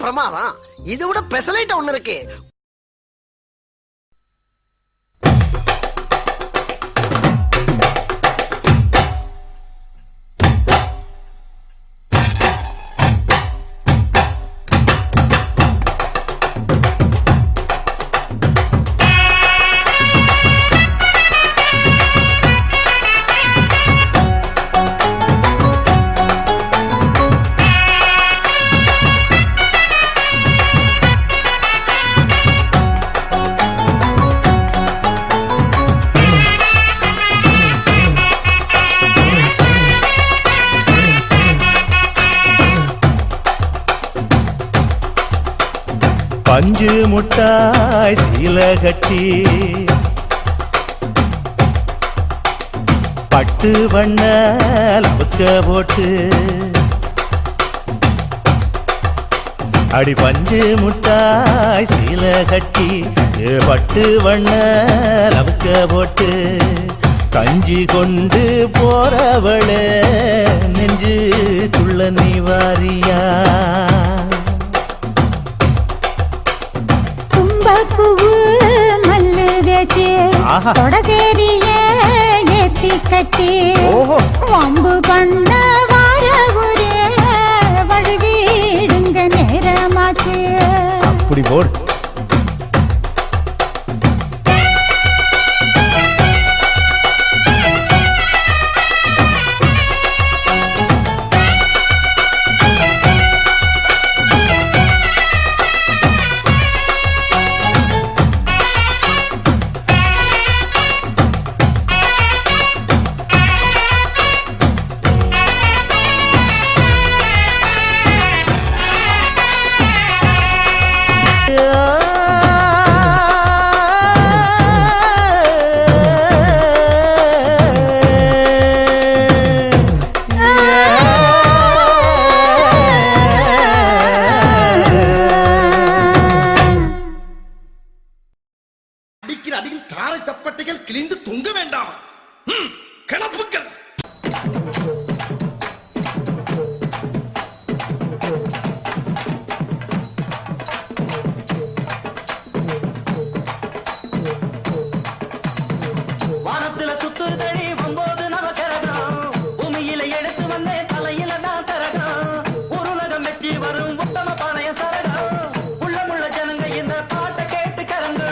பிரமாதம். இதை விட பெசலைட் ஒண்ணு இருக்கு. பஞ்சு முட்டாய் சீல கட்டி பட்டு வண்ண லவுக்க போட்டு அடி பஞ்சு முட்டாய் சீல கட்டி பட்டு வண்ண லவுக்க போட்டு கஞ்சி கொண்டு போறவளே நெஞ்சுக்குள்ள நீ வாரியா பூவு மல்லு வேட்டி தொடதேரிய ஏத்தி கட்டி வம்பு பண்ண வார ஒரே வழுவிடுங்க நேரமாச்சு. அப்படி போடு. அடியில் தாரை தப்பட்டைகள் கிழிந்து தொங்க வேண்டாம். கிளப்புக்கள் வானத்துல சுத்துதடி 9 நவகிரகம் பூமியில எடுத்து வந்தே தலையில நான் தரகம் ஒரு நகம் வச்சு வரும் உத்தம பானைய சரகம் உள்ளமுள்ள ஜனங்க இந்த பாட்டை கேட்டு கரங்க.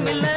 மில்ல